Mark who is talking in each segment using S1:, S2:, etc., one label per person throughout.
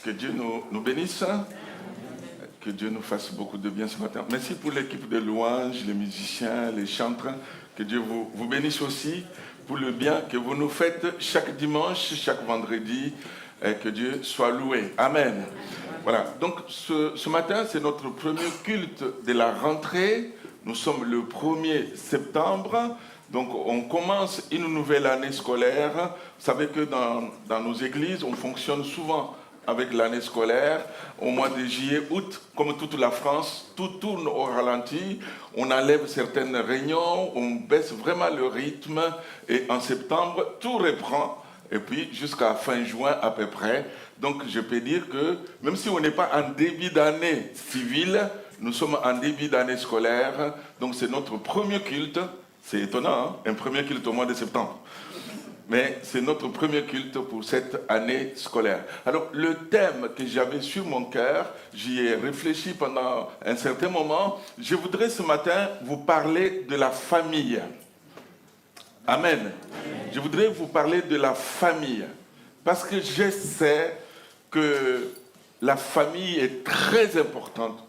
S1: Que Dieu nous bénisse. Que Dieu nous fasse beaucoup de bien ce matin. Merci pour l'équipe de louanges, les musiciens, les chantres. Que Dieu vous bénisse aussi pour le bien que vous nous faites chaque dimanche, chaque vendredi. Et que Dieu soit loué. Amen. Voilà. Donc ce matin, c'est notre premier culte de la rentrée. Nous sommes le 1er septembre. Donc on commence une nouvelle année scolaire. Vous savez que dans nos églises, on fonctionne souvent avec l'année scolaire. Au mois de juillet, août, comme toute la France, tout tourne au ralenti. On enlève certaines réunions, on baisse vraiment le rythme. Et en septembre, tout reprend. Et puis jusqu'à fin juin à peu près. Donc je peux dire que même si on n'est pas en début d'année civile, nous sommes en début d'année scolaire. Donc c'est notre premier culte. C'est étonnant, hein? Un premier culte au mois de septembre. Mais c'est notre premier culte pour cette année scolaire. Alors, le thème que j'avais sur mon cœur, j'y ai réfléchi pendant un certain moment. Je voudrais ce matin vous parler de la famille. Amen. Je voudrais vous parler de la famille. Parce que je sais que la famille est très importante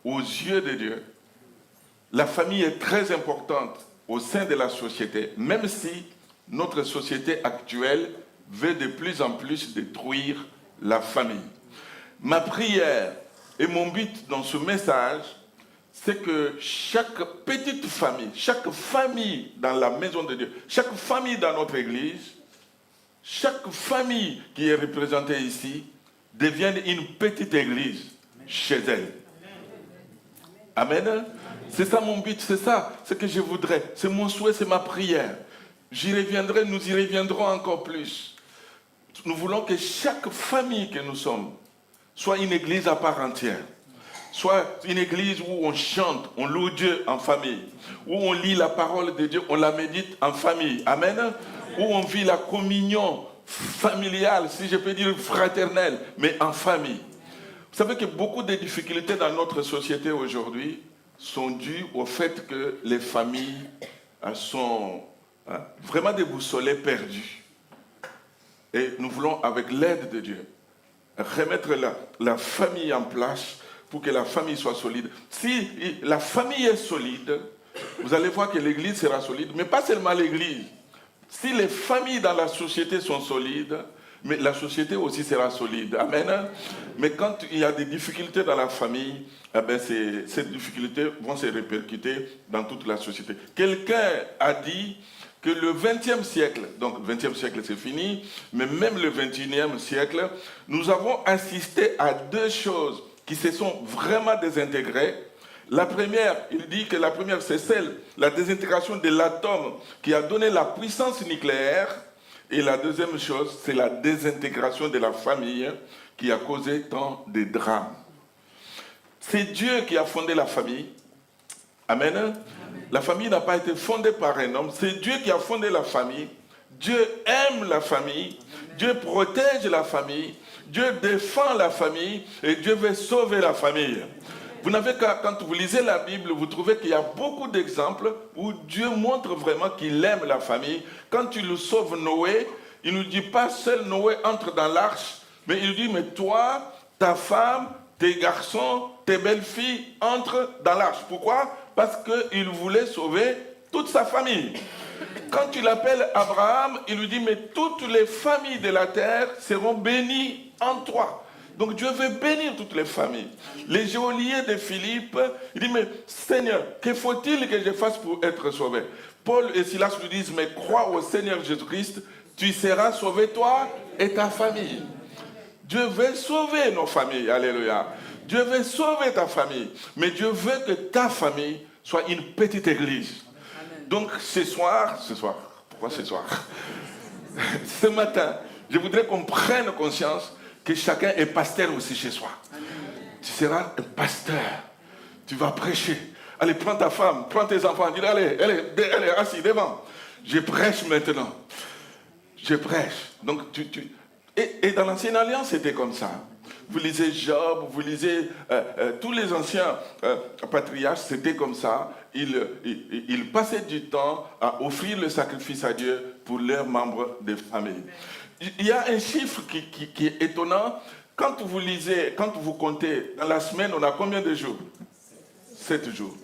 S1: aux yeux de Dieu. La famille est très importante au sein de la société, même si notre société actuelle veut de plus en plus détruire la famille. Ma prière et mon but dans ce message, c'est que chaque petite famille, chaque famille dans la maison de Dieu, chaque famille dans notre église, chaque famille qui est représentée ici, devienne une petite église chez elle. Amen. C'est ça mon but, c'est ça ce que je voudrais. C'est mon souhait, c'est ma prière. J'y reviendrai, nous y reviendrons encore plus. Nous voulons que chaque famille que nous sommes soit une église à part entière. Soit une église où on chante, on loue Dieu en famille. Où on lit la parole de Dieu, on la médite en famille. Amen. Où on vit la communion familiale, si je peux dire fraternelle, mais en famille. Vous savez que beaucoup de difficultés dans notre société aujourd'hui sont dues au fait que les familles sont vraiment déboussolées, perdues. Et nous voulons, avec l'aide de Dieu, remettre la famille en place pour que la famille soit solide. Si la famille est solide, vous allez voir que l'église sera solide, mais pas seulement l'église. Si les familles dans la société sont solides, mais la société aussi sera solide. Amen. Mais quand il y a des difficultés dans la famille, eh bien ces difficultés vont se répercuter dans toute la société. Quelqu'un a dit que le XXe siècle, donc le XXe siècle c'est fini, mais même le XXIe siècle, nous avons assisté à deux choses qui se sont vraiment désintégrées. La première, il dit que la première c'est la désintégration de l'atome qui a donné la puissance nucléaire. Et la deuxième chose, c'est la désintégration de la famille qui a causé tant de drames. C'est Dieu qui a fondé la famille. Amen. Amen. La famille n'a pas été fondée par un homme, c'est Dieu qui a fondé la famille. Dieu aime la famille, Dieu protège la famille, Dieu défend la famille et Dieu veut sauver la famille. Vous n'avez qu'à, quand vous lisez la Bible, vous trouvez qu'il y a beaucoup d'exemples où Dieu montre vraiment qu'il aime la famille. Quand il sauve Noé, il ne nous dit pas seul Noé entre dans l'arche, mais il dit, mais toi, ta femme, tes garçons, tes belles-filles entrent dans l'arche. Pourquoi? Parce qu'il voulait sauver toute sa famille. Quand il appelle Abraham, il lui dit, mais toutes les familles de la terre seront bénies en toi. Donc Dieu veut bénir toutes les familles. Les geôliers de Philippe, il dit, mais Seigneur, que faut-il que je fasse pour être sauvé? Paul et Silas lui disent, mais crois au Seigneur Jésus-Christ, tu seras sauvé toi et ta famille. Dieu veut sauver nos familles, alléluia. Dieu veut sauver ta famille, mais Dieu veut que ta famille soit une petite église. Amen. Donc ce soir, pourquoi ce soir? Ce matin, je voudrais qu'on prenne conscience que chacun est pasteur aussi chez soi. Amen. Tu seras un pasteur. Tu vas prêcher. Allez, prends ta femme, prends tes enfants. Dis, allez, assis devant. Je prêche maintenant. Je prêche. Donc, Et dans l'Ancienne Alliance, c'était comme ça. Vous lisez Job, vous lisez tous les anciens patriarches, c'était comme ça. Ils passaient du temps à offrir le sacrifice à Dieu pour leurs membres de famille. Il y a un chiffre qui est étonnant. Quand vous lisez, quand vous comptez, dans la semaine, on a combien de jours? 7 jours.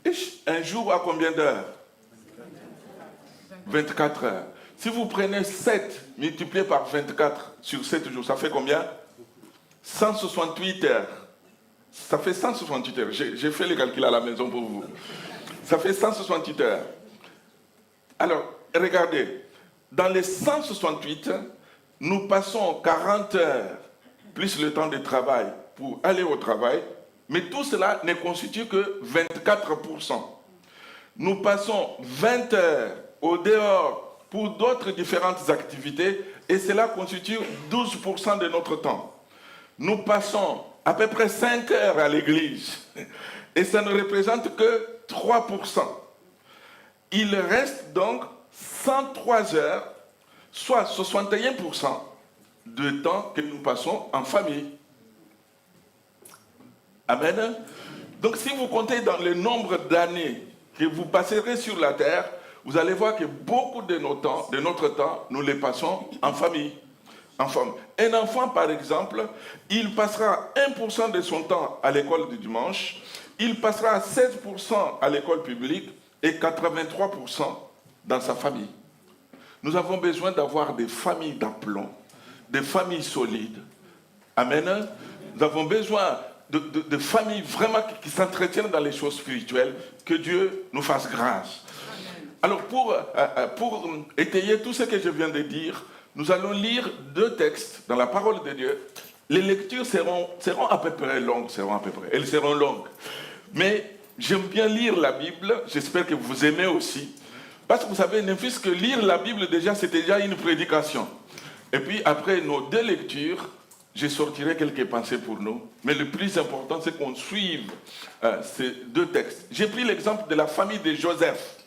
S1: Et un jour a combien d'heures? 24 heures. Si vous prenez 7 multiplié par 24 sur 7 jours, ça fait combien? 168 heures. Ça fait 168 heures. J'ai fait les calculs à la maison pour vous. Ça fait 168 heures. Alors, regardez. Dans les 168, nous passons 40 heures plus le temps de travail pour aller au travail, mais tout cela ne constitue que 24%. Nous passons 20 heures au dehors pour d'autres différentes activités et cela constitue 12% de notre temps. Nous passons à peu près 5 heures à l'église et ça ne représente que 3%. Il reste donc 103 heures, soit 61% de temps que nous passons en famille. Amen. Donc si vous comptez dans le nombre d'années que vous passerez sur la terre, vous allez voir que beaucoup de notre temps, nous les passons en famille. Un enfant, par exemple, il passera 1% de son temps à l'école du dimanche, il passera 16% à l'école publique et 83% dans sa famille. Nous avons besoin d'avoir des familles d'aplomb, des familles solides. Amen. Nous avons besoin de familles vraiment qui s'entretiennent dans les choses spirituelles. Que Dieu nous fasse grâce. Alors pour étayer tout ce que je viens de dire, nous allons lire 2 textes dans la parole de Dieu. Les lectures seront à peu près longues, elles seront longues. Mais j'aime bien lire la Bible, j'espère que vous aimez aussi. Parce que vous savez, ne fût-ce que lire la Bible déjà, c'est déjà une prédication. Et puis après nos 2 lectures, je sortirai quelques pensées pour nous. Mais le plus important, c'est qu'on suive ces 2 textes. J'ai pris l'exemple de la famille de Joseph.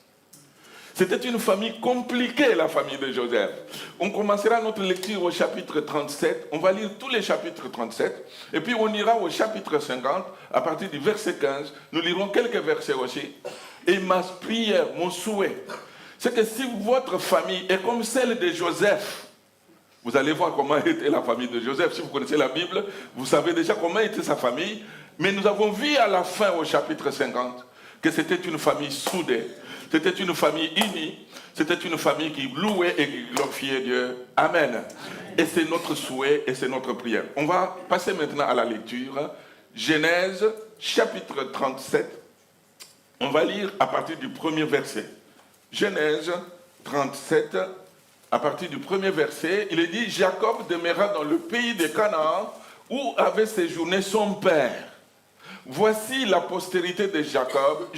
S1: C'était une famille compliquée, la famille de Joseph. On commencera notre lecture au chapitre 37. On va lire tous les chapitres 37. Et puis on ira au chapitre 50. À partir du verset 15, nous lirons quelques versets aussi. Et ma prière, mon souhait, c'est que si votre famille est comme celle de Joseph, vous allez voir comment était la famille de Joseph. Si vous connaissez la Bible, vous savez déjà comment était sa famille. Mais nous avons vu à la fin, au chapitre 50, que c'était une famille soudée. C'était une famille unie. C'était une famille qui louait et qui glorifiait Dieu. Amen. Et c'est notre souhait et c'est notre prière. On va passer maintenant à la lecture. Genèse, chapitre 37. On va lire à partir du premier verset. Genèse 37, à partir du premier verset, il est dit « Jacob demeura dans le pays de Canaan, où avait séjourné son père. Voici la postérité de Jacob.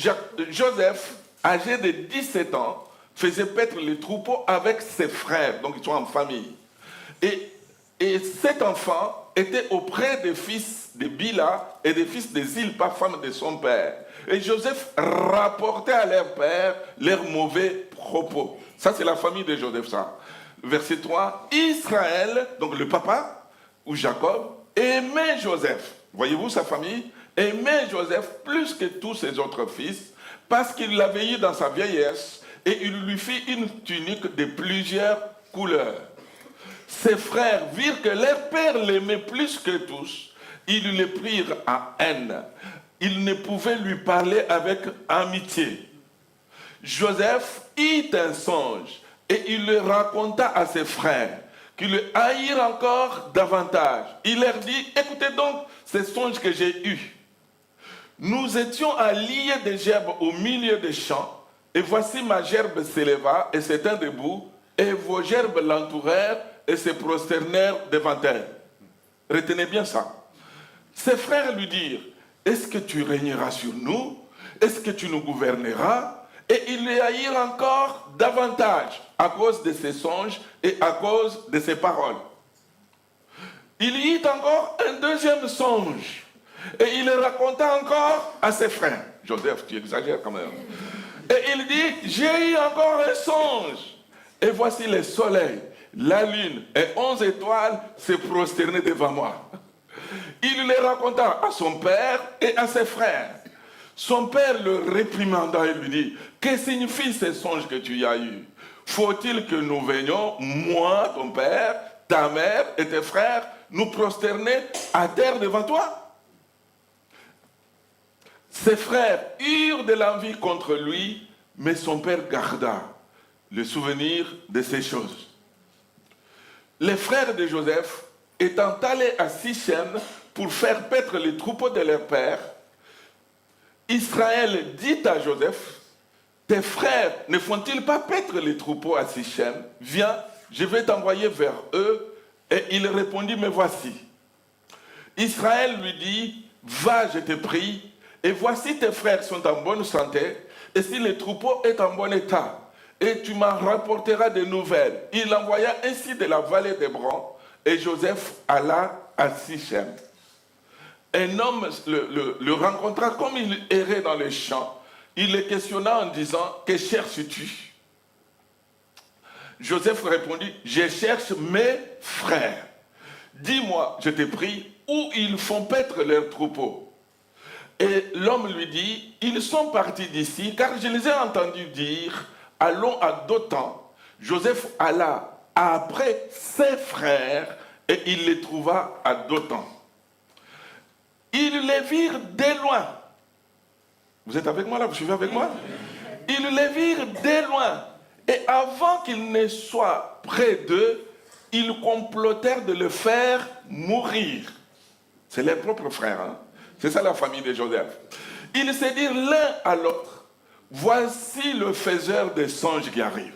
S1: Joseph, âgé de 17 ans, faisait paître les troupeaux avec ses frères, donc ils sont en famille. Et cet enfant était auprès des fils de Bila et des fils de Zilpa, femme de son père. Et Joseph rapportait à leur père leurs mauvais propos. » Ça, c'est la famille de Joseph, ça. Verset 3. Israël, donc le papa, ou Jacob, aimait Joseph. Voyez-vous sa famille? Aimait Joseph plus que tous ses autres fils, parce qu'il l'avait eu dans sa vieillesse, et il lui fit une tunique de plusieurs couleurs. Ses frères virent que leur père l'aimait plus que tous. Ils le prirent à haine. Ils ne pouvaient lui parler avec amitié. Joseph eut un songe et il le raconta à ses frères, qui le haïrent encore davantage. Il leur dit, écoutez donc ces songes que j'ai eus. Nous étions à lier des gerbes au milieu des champs, et voici ma gerbe s'éleva et s'étint debout, et vos gerbes l'entourèrent et se prosternèrent devant elle. Retenez bien ça. Ses frères lui dirent, est-ce que tu régneras sur nous? Est-ce que tu nous gouverneras? Et ils le haïrent encore davantage à cause de ses songes et à cause de ses paroles. Il y eut encore un deuxième songe. Et il le raconta encore à ses frères. Joseph, tu exagères quand même. Et il dit, j'ai eu encore un songe. Et voici le soleil, la lune et 11 étoiles se prosterner devant moi. Il le raconta à son père et à ses frères. Son père le réprimanda et lui dit, que signifient ces songes que tu as eus? Faut-il que nous venions, moi, ton père, ta mère et tes frères nous prosterner à terre devant toi. Ses frères eurent de l'envie contre lui, mais son père garda le souvenir de ces choses. Les frères de Joseph, étant allés à Sichem pour faire paître les troupeaux de leur père, Israël dit à Joseph, tes frères ne font-ils pas paître les troupeaux à Sichem? Viens, je vais t'envoyer vers eux. Et il répondit, me voici. Israël lui dit, va, je te prie, et voici tes frères sont en bonne santé, et si le troupeau est en bon état, et tu m'en rapporteras des nouvelles. Il envoya ainsi de la vallée d'Hébron, et Joseph alla à Sichem. Un homme le rencontra comme il errait dans les champs. Il le questionna en disant, que cherches-tu? Joseph répondit, je cherche mes frères. Dis-moi, je te prie, où ils font paître leurs troupeaux. Et l'homme lui dit, ils sont partis d'ici, car je les ai entendus dire, allons à Dothan. Joseph alla après ses frères, et il les trouva à Dothan. Ils les virent de loin. Vous êtes avec moi là? Vous suivez avec moi? Ils les virent de loin. Et avant qu'ils ne soient près d'eux, ils complotèrent de le faire mourir. C'est leurs propres frères. Hein? C'est ça la famille de Joseph. Ils se dirent l'un à l'autre, voici le faiseur des songes qui arrive.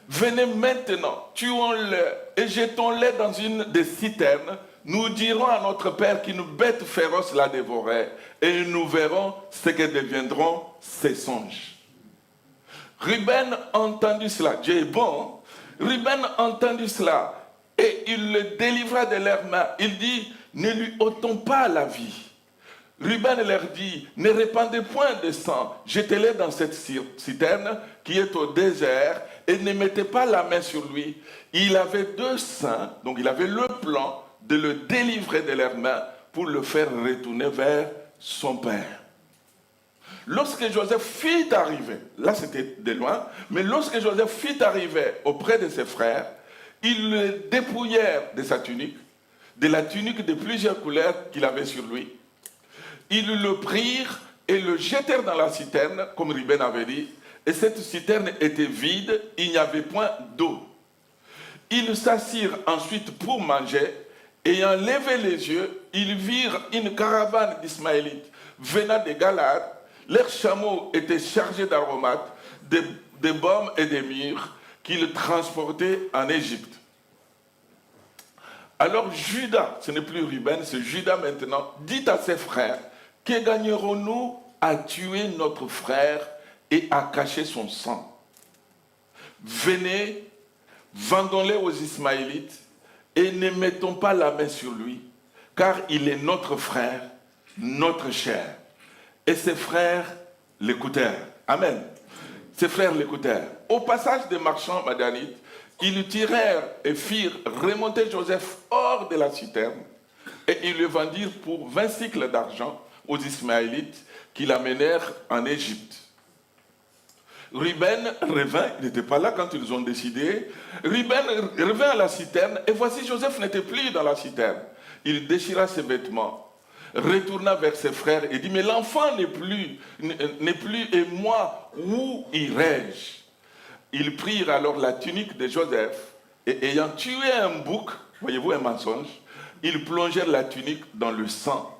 S1: Venez maintenant, tuons-le et jetons-le dans une des citernes. Nous dirons à notre père qu'une bête féroce l'a dévoré et nous verrons ce que deviendront ces songes. Ruben entendit cela. Dieu est bon. Ruben entendit cela et il le délivra de leurs mains. Il dit, ne lui ôtons pas la vie. Ruben leur dit, ne répandez point de sang, jetez-le dans cette citerne qui est au désert et ne mettez pas la main sur lui. Il avait 2 saints, donc il avait le plan de le délivrer de leurs mains pour le faire retourner vers son père. Lorsque Joseph fit arriver, là c'était de loin, mais lorsque Joseph fit arriver auprès de ses frères, ils le dépouillèrent de sa tunique, de la tunique de plusieurs couleurs qu'il avait sur lui. Ils le prirent et le jetèrent dans la citerne, comme Ruben avait dit, et cette citerne était vide, il n'y avait point d'eau. Ils s'assirent ensuite pour manger, ayant levé les yeux, ils virent une caravane d'Ismaélites venant de Galade. Leurs chameaux étaient chargés d'aromates, de baumes et de myrrhe qu'ils transportaient en Égypte. Alors Judas, ce n'est plus Ruben, c'est Judas maintenant, dit à ses frères, que gagnerons-nous à tuer notre frère et à cacher son sang? Venez, vendons-le aux Ismaélites et ne mettons pas la main sur lui, car il est notre frère, notre chair. Et ses frères l'écoutèrent. Amen. Ses frères l'écoutèrent. Au passage des marchands madianites, ils tirèrent et firent remonter Joseph hors de la citerne et ils le vendirent pour 20 cycles d'argent aux Ismaélites qui l'amenèrent en Égypte. Ruben revint, il n'était pas là quand ils ont décidé. Ruben revint à la citerne et voici Joseph n'était plus dans la citerne. Il déchira ses vêtements, retourna vers ses frères et dit, mais l'enfant n'est plus, et moi, où irai-je? Ils prirent alors la tunique de Joseph et ayant tué un bouc, voyez-vous un mensonge, ils plongèrent la tunique dans le sang.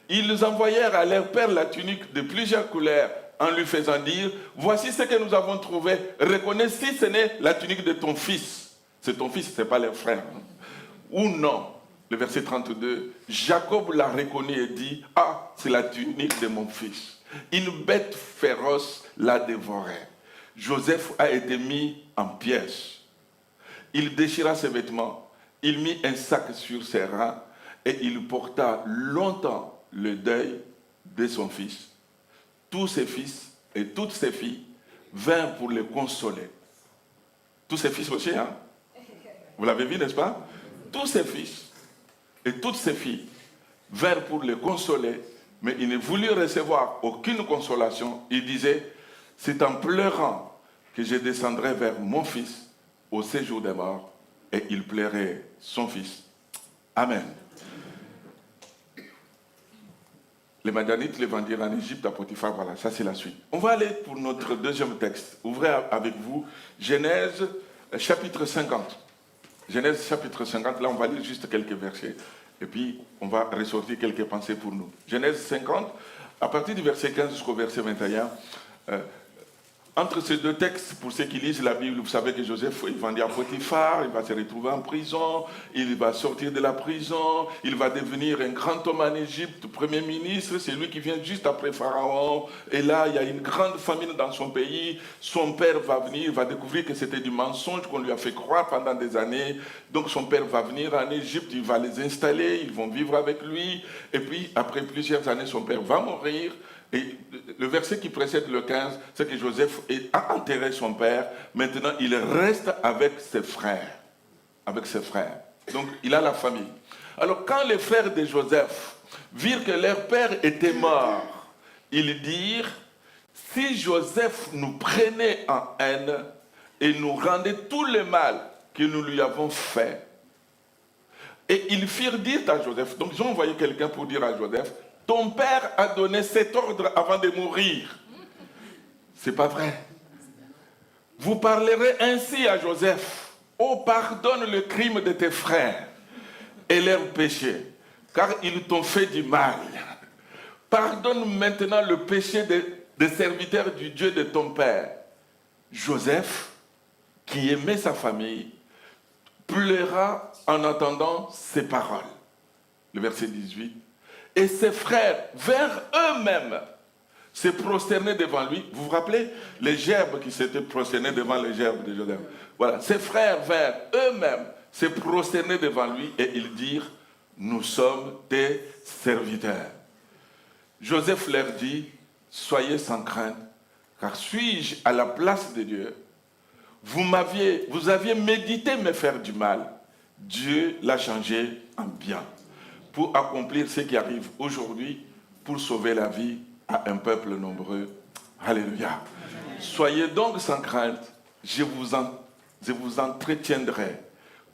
S1: Ils envoyèrent à leur père la tunique de plusieurs couleurs en lui faisant dire, voici ce que nous avons trouvé, reconnais si ce n'est la tunique de ton fils. C'est ton fils, ce n'est pas leur frère. Hein? Ou non. Le verset 32, Jacob l'a reconnu et dit, ah, c'est la tunique de mon fils. Une bête féroce l'a dévoré. Joseph a été mis en pièces. Il déchira ses vêtements, il mit un sac sur ses reins et il porta longtemps le deuil de son fils. Tous ses fils et toutes ses filles vinrent pour le consoler. Tous ses fils aussi, hein? Vous l'avez vu, n'est-ce pas? Tous ses fils et toutes ses filles vinrent pour le consoler, mais il ne voulut recevoir aucune consolation. Il disait, c'est en pleurant que je descendrai vers mon fils au séjour des morts, et il plairait son fils. Amen. Les Madianites les vendirent en Égypte à Potiphar. Voilà, ça c'est la suite. On va aller pour notre deuxième texte. Ouvrez avec vous Genèse chapitre 50. Genèse chapitre 50, là on va lire juste quelques versets. Et puis on va ressortir quelques pensées pour nous. Genèse 50, à partir du verset 15 jusqu'au verset 21. Entre ces deux textes, pour ceux qui lisent la Bible, vous savez que Joseph, il vendit à Potiphar, il va se retrouver en prison, il va sortir de la prison, il va devenir un grand homme en Égypte, premier ministre, c'est lui qui vient juste après Pharaon, et là, il y a une grande famine dans son pays, son père va venir, il va découvrir que c'était du mensonge qu'on lui a fait croire pendant des années, donc son père va venir en Égypte, il va les installer, ils vont vivre avec lui, et puis après plusieurs années, son père va mourir. Et le verset qui précède le 15, c'est que Joseph a enterré son père. Maintenant, il reste avec ses frères. Avec ses frères. Donc, il a la famille. Alors, quand les frères de Joseph virent que leur père était mort, ils dirent, si Joseph nous prenait en haine et nous rendait tout le mal que nous lui avons fait, et ils firent dire à Joseph, donc ils ont envoyé quelqu'un pour dire à Joseph, ton père a donné cet ordre avant de mourir. C'est pas vrai. Vous parlerez ainsi à Joseph. Oh, pardonne le crime de tes frères et leurs péchés, car ils t'ont fait du mal. Pardonne maintenant le péché des serviteurs du Dieu de ton père. Joseph, qui aimait sa famille, pleura en entendant ces paroles. Le verset 18. Et ses frères, vers eux-mêmes, se prosternaient devant lui. Vous vous rappelez les gerbes qui s'étaient prosternés devant les gerbes de Joseph. Voilà, ses frères, vers eux-mêmes, se prosternaient devant lui et ils dirent, nous sommes tes serviteurs. Joseph leur dit, soyez sans crainte, car suis-je à la place de Dieu? Vous aviez médité me faire du mal. Dieu l'a changé en bien, pour accomplir ce qui arrive aujourd'hui, pour sauver la vie à un peuple nombreux. Alléluia. Soyez donc sans crainte, je vous entretiendrai,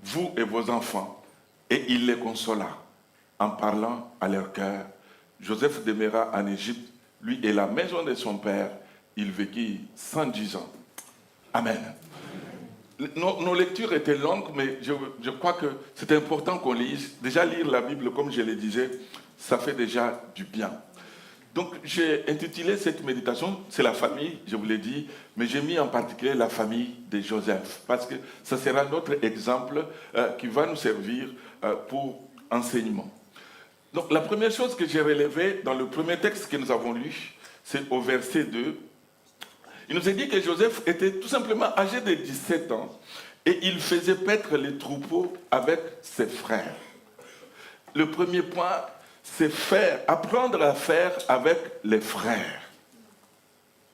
S1: vous et vos enfants. Et il les consola, en parlant à leur cœur. Joseph demeura en Égypte, lui et la maison de son père. Il vécut 110 ans. Amen. Nos lectures étaient longues, mais je crois que c'est important qu'on lise. Déjà, lire la Bible, comme je le disais, ça fait déjà du bien. Donc, j'ai intitulé cette méditation, c'est la famille, je vous l'ai dit, mais j'ai mis en particulier la famille de Joseph, parce que ça sera notre exemple qui va nous servir pour enseignement. Donc, la première chose que j'ai relevée dans le premier texte que nous avons lu, c'est au verset 2. Il nous est dit que Joseph était tout simplement âgé de 17 ans et il faisait paître les troupeaux avec ses frères. Le premier point, c'est apprendre à faire avec les frères.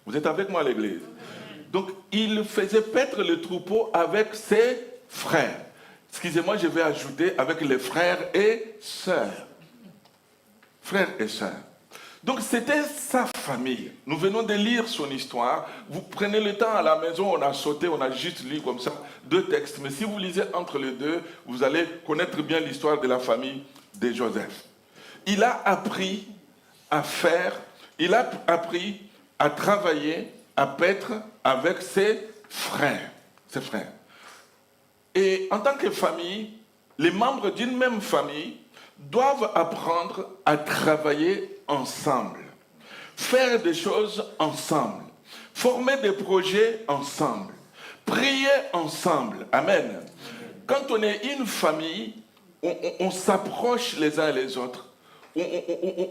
S1: Vous êtes avec moi à l'église? Donc, il faisait paître les troupeaux avec ses frères. Excusez-moi, je vais ajouter avec les frères et sœurs. Frères et sœurs. Donc c'était sa famille. Nous venons de lire son histoire. Vous prenez le temps à la maison, on a sauté, on a juste lu comme ça 2 textes. Mais si vous lisez entre les deux, vous allez connaître bien l'histoire de la famille de Joseph. Il a appris à faire, il a appris à travailler, à paître avec ses frères. Ses frères. Et en tant que famille, les membres d'une même famille doivent apprendre à travailler ensemble, faire des choses ensemble, former des projets ensemble, prier ensemble. Amen. Quand on est une famille, on s'approche les uns et les autres.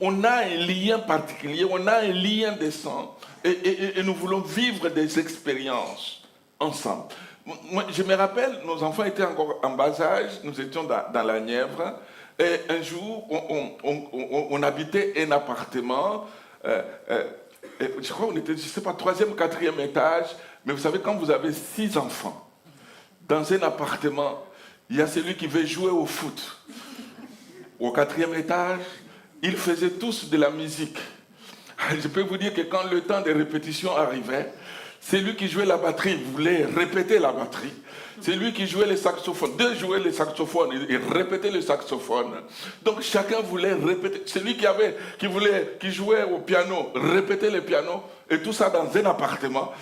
S1: On a un lien particulier, on a un lien de sang et nous voulons vivre des expériences ensemble. Moi, je me rappelle, nos enfants étaient encore en bas âge, nous étions dans la Nièvre. Et un jour, on habitait un appartement, je crois qu'on était, je ne sais pas, 3e, 4e étage, mais vous savez, quand vous avez 6 enfants, dans un appartement, il y a celui qui veut jouer au foot. Au 4e étage, ils faisaient tous de la musique. Je peux vous dire que quand le temps des répétitions arrivait, C'est lui qui jouait la batterie, il voulait répéter la batterie. C'est lui qui jouait les saxophones. Deux jouaient les saxophones, il répétait les saxophones. Donc chacun voulait répéter. Celui qui jouait au piano, répétait le piano. Et tout ça dans un appartement.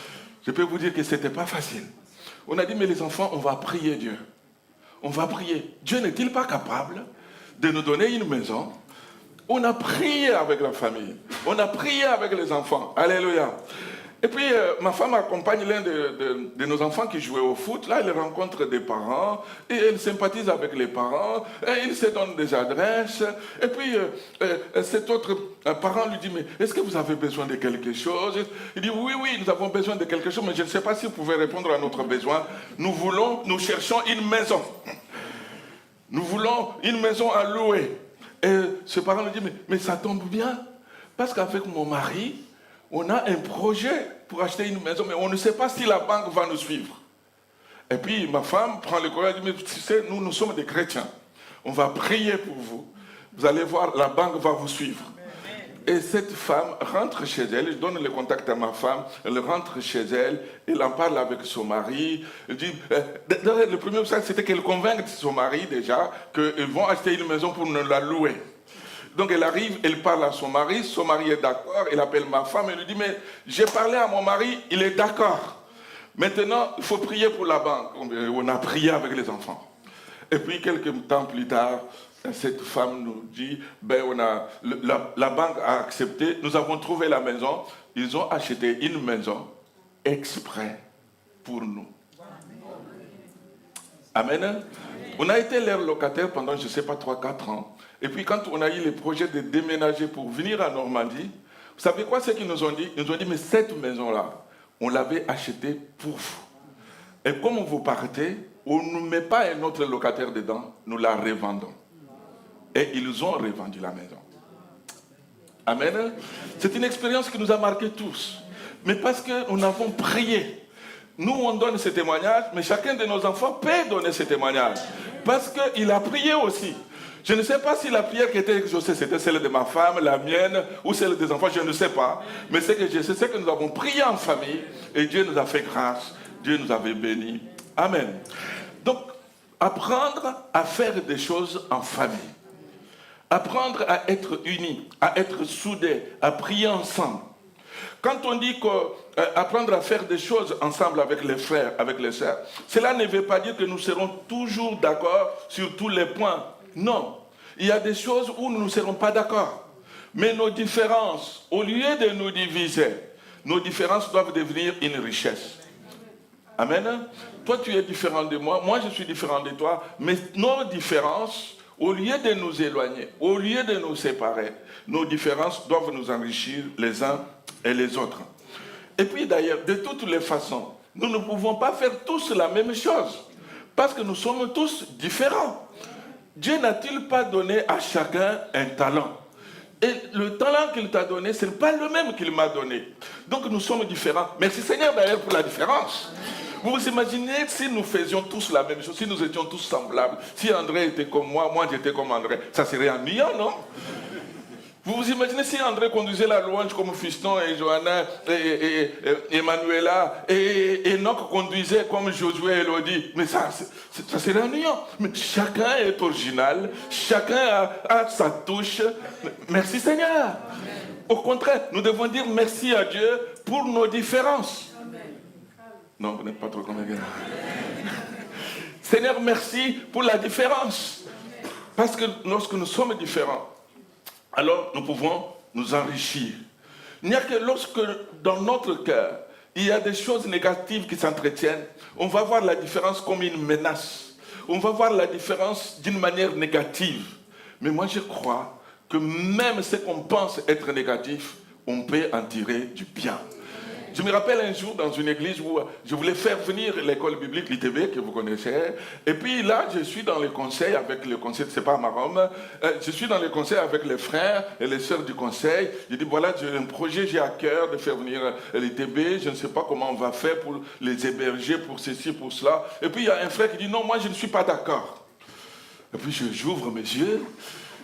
S1: Je peux vous dire que ce n'était pas facile. On a dit, mais les enfants, on va prier Dieu. On va prier. Dieu n'est-il pas capable de nous donner une maison? On a prié avec la famille. On a prié avec les enfants. Alléluia. Et puis, ma femme accompagne l'un de nos enfants qui jouait au foot. Là, elle rencontre des parents et elle sympathise avec les parents. Et il se donne des adresses. Et puis, cet autre parent lui dit, mais est-ce que vous avez besoin de quelque chose? Il dit, oui, nous avons besoin de quelque chose, mais je ne sais pas si vous pouvez répondre à notre besoin. Nous cherchons une maison. Nous voulons une maison à louer. Et ce parent lui dit, mais ça tombe bien, parce qu'avec mon mari, on a un projet pour acheter une maison, mais on ne sait pas si la banque va nous suivre. Et puis ma femme prend le courage et dit, mais tu sais, nous sommes des chrétiens. On va prier pour vous. Vous allez voir, la banque va vous suivre. Et cette femme rentre chez elle, je donne le contact à ma femme, elle rentre chez elle, elle en parle avec son mari. Elle dit, le premier obstacle, c'était qu'elle convainque son mari déjà qu'ils vont acheter une maison pour nous la louer. Donc elle arrive, elle parle à son mari est d'accord, elle appelle ma femme, elle lui dit, mais j'ai parlé à mon mari, il est d'accord. Maintenant, il faut prier pour la banque. On a prié avec les enfants. Et puis quelques temps plus tard, cette femme nous dit, la banque a accepté, nous avons trouvé la maison, ils ont acheté une maison exprès pour nous. Amen. On a été leur locataire pendant, je ne sais pas, 3-4 ans. Et puis quand on a eu le projet de déménager pour venir à Normandie, vous savez quoi, ce qu'ils nous ont dit? Ils nous ont dit, mais cette maison-là, on l'avait achetée pour vous. Et comme vous partez, on ne met pas un autre locataire dedans, nous la revendons. Et ils ont revendu la maison. Amen. C'est une expérience qui nous a marqués tous. Mais parce que nous avons prié. Nous, on donne ce témoignage, mais chacun de nos enfants peut donner ce témoignage. Parce qu'il a prié aussi. Je ne sais pas si la prière qui était exaucée, c'était celle de ma femme, la mienne, ou celle des enfants, je ne sais pas. Mais ce que je sais, c'est que nous avons prié en famille, et Dieu nous a fait grâce, Dieu nous avait bénis. Amen. Donc, apprendre à faire des choses en famille. Apprendre à être unis, à être soudés, à prier ensemble. Quand on dit qu'apprendre à faire des choses ensemble avec les frères, avec les sœurs, cela ne veut pas dire que nous serons toujours d'accord sur tous les points. Non. Il y a des choses où nous ne serons pas d'accord. Mais nos différences, au lieu de nous diviser, nos différences doivent devenir une richesse. Amen. Toi, tu es différent de moi, moi, je suis différent de toi, mais nos différences, au lieu de nous éloigner, au lieu de nous séparer, nos différences doivent nous enrichir les uns et les autres. Et puis d'ailleurs, de toutes les façons, nous ne pouvons pas faire tous la même chose, parce que nous sommes tous différents. Dieu n'a-t-il pas donné à chacun un talent? Et le talent qu'il t'a donné, ce n'est pas le même qu'il m'a donné. Donc nous sommes différents. Merci Seigneur d'ailleurs pour la différence. Vous vous imaginez si nous faisions tous la même chose, si nous étions tous semblables, si André était comme moi j'étais comme André, ça serait ennuyant, non? Vous vous imaginez si André conduisait la louange comme Fiston et Johanna et Emmanuela et Enoch conduisait comme Josué et Elodie. Mais ça serait ennuyant. Mais chacun est original, chacun a sa touche. Merci Seigneur. Au contraire, nous devons dire merci à Dieu pour nos différences. Non, vous n'êtes pas trop convaincus. Seigneur, merci pour la différence. Parce que lorsque nous sommes différents, alors nous pouvons nous enrichir. Il n'y a que lorsque dans notre cœur, il y a des choses négatives qui s'entretiennent, on va voir la différence comme une menace. On va voir la différence d'une manière négative. Mais moi je crois que même ce qu'on pense être négatif, on peut en tirer du bien. Je me rappelle un jour dans une église où je voulais faire venir l'école biblique, l'ITB, que vous connaissez. Et puis là, je suis dans les conseils avec le conseil, c'est pas Marom. Je suis dans les conseils avec les frères et les sœurs du conseil. Je dis, voilà, j'ai un projet, j'ai à cœur de faire venir l'ITB. Je ne sais pas comment on va faire pour les héberger, pour ceci, pour cela. Et puis il y a un frère qui dit, non, moi je ne suis pas d'accord. Et puis j'ouvre mes yeux,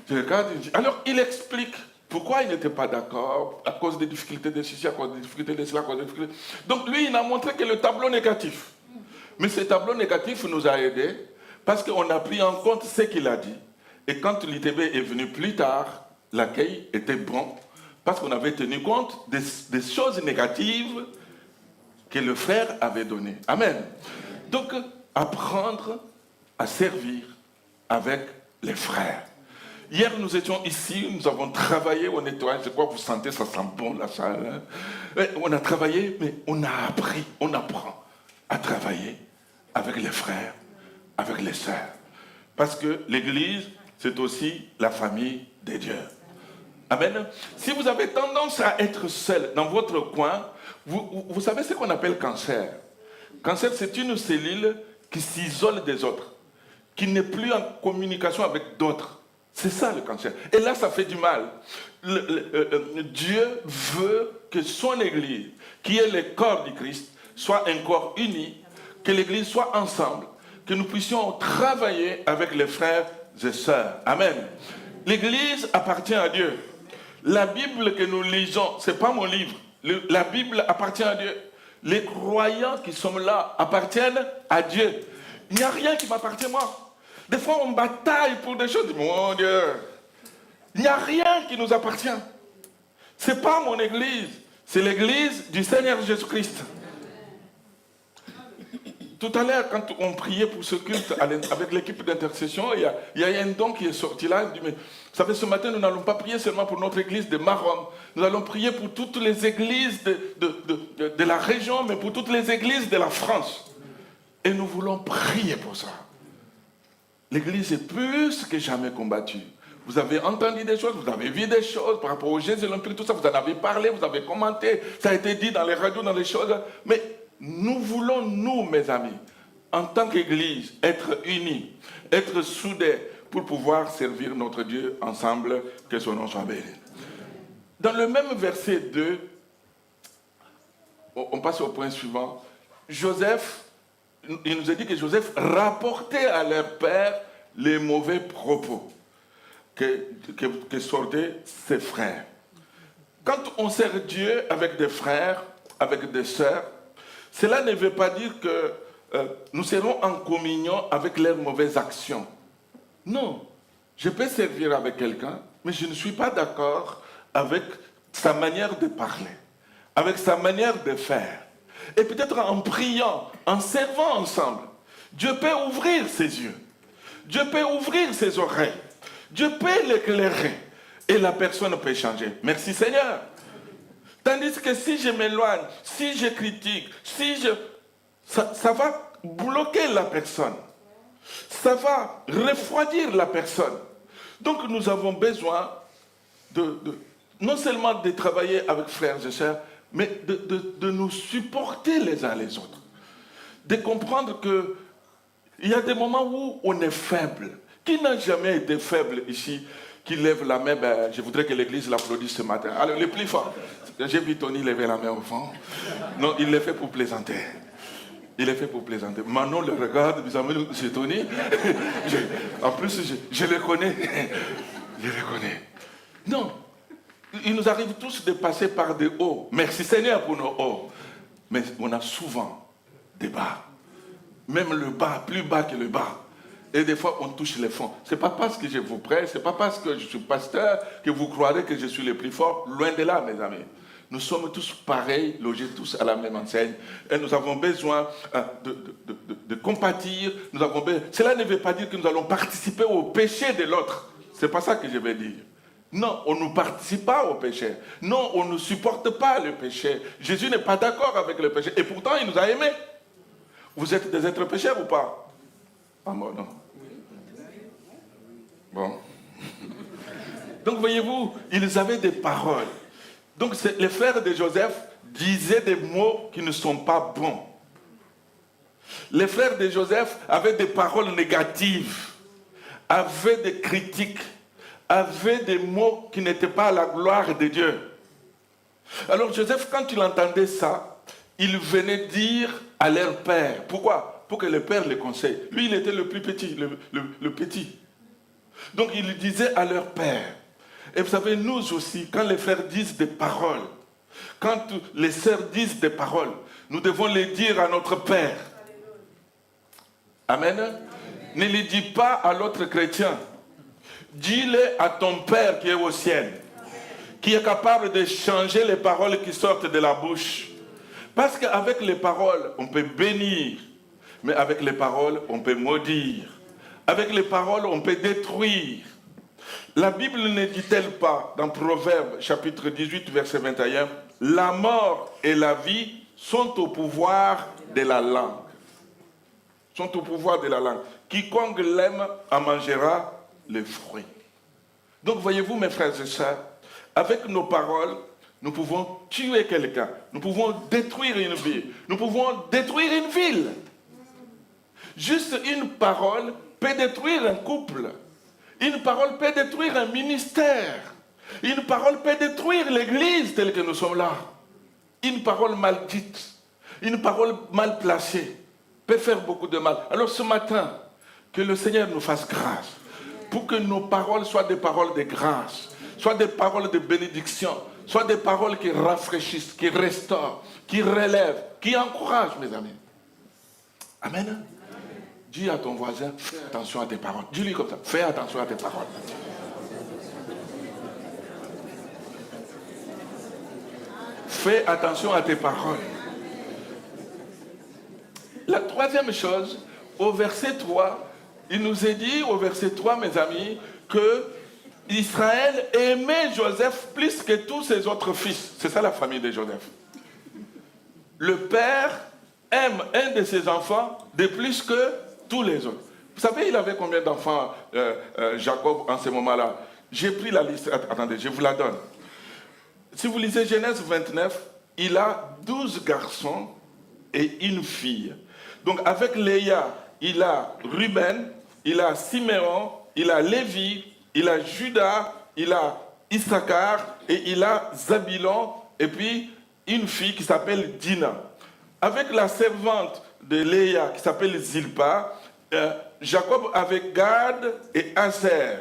S1: je regarde, alors il explique Pourquoi il n'était pas d'accord? À cause des difficultés de ceci, à cause des difficultés de cela, à cause des difficultés. Donc lui, il n'a montré que le tableau négatif. Mais ce tableau négatif nous a aidés parce qu'on a pris en compte ce qu'il a dit. Et quand l'ITB est venu plus tard, l'accueil était bon parce qu'on avait tenu compte des choses négatives que le frère avait données. Amen. Donc, apprendre à servir avec les frères. Hier, nous étions ici, nous avons travaillé au nettoyage. Je crois que vous sentez, ça sent bon la salle. Hein? On a travaillé, mais on a appris, on apprend à travailler avec les frères, avec les sœurs. Parce que l'Église, c'est aussi la famille de Dieu. Amen. Si vous avez tendance à être seul dans votre coin, vous savez ce qu'on appelle cancer. Cancer, c'est une cellule qui s'isole des autres, qui n'est plus en communication avec d'autres. C'est ça le cancer. Et là, ça fait du mal. Dieu veut que son Église, qui est le corps du Christ, soit un corps uni, que l'Église soit ensemble, que nous puissions travailler avec les frères et sœurs. Amen. L'Église appartient à Dieu. La Bible que nous lisons, ce n'est pas mon livre. La Bible appartient à Dieu. Les croyants qui sont là appartiennent à Dieu. Il n'y a rien qui m'appartient moi. Des fois, on bataille pour des choses. Mon Dieu, il n'y a rien qui nous appartient. Ce n'est pas mon église. C'est l'église du Seigneur Jésus-Christ. Tout à l'heure, quand on priait pour ce culte avec l'équipe d'intercession, il y a un don qui est sorti là. Mais, vous savez, ce matin, nous n'allons pas prier seulement pour notre église de Maroc. Nous allons prier pour toutes les églises de la région, mais pour toutes les églises de la France. Et nous voulons prier pour ça. L'église est plus que jamais combattue. Vous avez entendu des choses, vous avez vu des choses par rapport au Jésus olympique, tout ça, vous en avez parlé, vous avez commenté, ça a été dit dans les radios, dans les choses. Mais nous voulons, nous, mes amis, en tant qu'Église, être unis, être soudés pour pouvoir servir notre Dieu ensemble, que son nom soit béni. Dans le même verset 2, on passe au point suivant. Joseph, il nous a dit que Joseph rapportait à leur père les mauvais propos que sortaient ses frères. Quand on sert Dieu avec des frères, avec des sœurs, cela ne veut pas dire que nous serons en communion avec leurs mauvaises actions. Non, je peux servir avec quelqu'un, mais je ne suis pas d'accord avec sa manière de parler, avec sa manière de faire. Et peut-être en priant, en servant ensemble, Dieu peut ouvrir ses yeux, Dieu peut ouvrir ses oreilles, Dieu peut l'éclairer et la personne peut changer. Merci Seigneur. Tandis que si je m'éloigne, si je critique, ça va bloquer la personne. Ça va refroidir la personne. Donc nous avons besoin non seulement de travailler avec frères et sœurs, mais de nous supporter les uns les autres. De comprendre qu'il y a des moments où on est faible. Qui n'a jamais été faible ici, qui lève la main? Je voudrais que l'église l'applaudisse ce matin. Alors, le plus fort. J'ai vu Tony lever la main au fond. Non, il l'a fait pour plaisanter. Il est fait pour plaisanter. Manon le regarde, vous amenez chez Tony. En plus, je le connais. Je le connais. Non. Il nous arrive tous de passer par des hauts. Merci Seigneur pour nos hauts. Mais on a souvent des bas. Même le bas, plus bas que le bas. Et des fois, on touche les fonds. Ce n'est pas parce que je vous prête, ce n'est pas parce que je suis pasteur que vous croirez que je suis le plus fort. Loin de là, mes amis. Nous sommes tous pareils, logés tous à la même enseigne. Et nous avons besoin de compatir. Cela ne veut pas dire que nous allons participer au péché de l'autre. Ce n'est pas ça que je vais dire. Non, on ne participe pas au péché. Non, on ne supporte pas le péché. Jésus n'est pas d'accord avec le péché. Et pourtant, il nous a aimés. Vous êtes des êtres pécheurs ou pas? Ah bon, non. Bon. Donc, voyez-vous, ils avaient des paroles. Donc, les frères de Joseph disaient des mots qui ne sont pas bons. Les frères de Joseph avaient des paroles négatives, avaient des critiques, avaient des mots qui n'étaient pas à la gloire de Dieu. Alors, Joseph, quand il entendait ça, il venait dire à leur père. Pourquoi? Pour que le père les conseille. Lui, il était le plus petit, le petit. Donc, il disait à leur père, Et vous savez, nous aussi, quand les frères disent des paroles, quand les sœurs disent des paroles, nous devons les dire à notre Père. Amen. Amen. Ne les dis pas à l'autre chrétien. Dis-les à ton Père qui est au ciel, qui est capable de changer les paroles qui sortent de la bouche. Parce qu'avec les paroles, on peut bénir, mais avec les paroles, on peut maudire. Avec les paroles, on peut détruire. La Bible ne dit-elle pas, dans Proverbes, chapitre 18, verset 21, « La mort et la vie sont au pouvoir de la langue. » Sont au pouvoir de la langue. Quiconque l'aime en mangera les fruits. Donc, voyez-vous, mes frères et sœurs, avec nos paroles, nous pouvons tuer quelqu'un. Nous pouvons détruire une vie. Nous pouvons détruire une ville. Juste une parole peut détruire un couple. Une parole peut détruire un ministère. Une parole peut détruire l'église telle que nous sommes là. Une parole mal dite, une parole mal placée peut faire beaucoup de mal. Alors ce matin, que le Seigneur nous fasse grâce pour que nos paroles soient des paroles de grâce, soient des paroles de bénédiction, soient des paroles qui rafraîchissent, qui restaurent, qui relèvent, qui encouragent, mes amis. Amen. Dis à ton voisin, fais attention à tes paroles. Dis-lui comme ça, fais attention à tes paroles. Fais attention à tes paroles. La troisième chose, au verset 3, il nous est dit, au verset 3, mes amis, que Israël aimait Joseph plus que tous ses autres fils. C'est ça la famille de Joseph. Le père aime un de ses enfants de plus que tous les autres. Vous savez, il avait combien d'enfants, Jacob, en ce moment-là? J'ai pris la liste, attendez, je vous la donne. Si vous lisez Genèse 29, il a 12 garçons et une fille. Donc avec Léa, il a Ruben, il a Siméon, il a Lévi, il a Judas, il a Issachar et il a Zabilon et puis une fille qui s'appelle Dina. Avec la servante de Léa qui s'appelle Zilpa, Jacob avec Gad et Aser.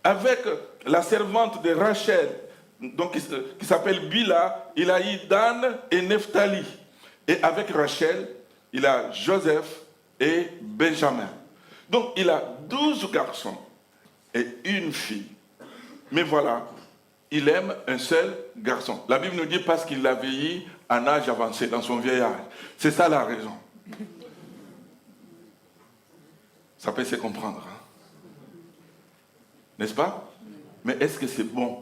S1: Avec la servante de Rachel, donc qui s'appelle Bila, il a eu Dan et Nephtali. Et avec Rachel, il a Joseph et Benjamin. Donc il a 12 garçons et une fille. Mais voilà, il aime un seul garçon. La Bible nous dit parce qu'il l'a vieilli en âge avancé, dans son vieil âge. C'est ça la raison. Ça peut se comprendre. Hein? N'est-ce pas? Mais est-ce que c'est bon?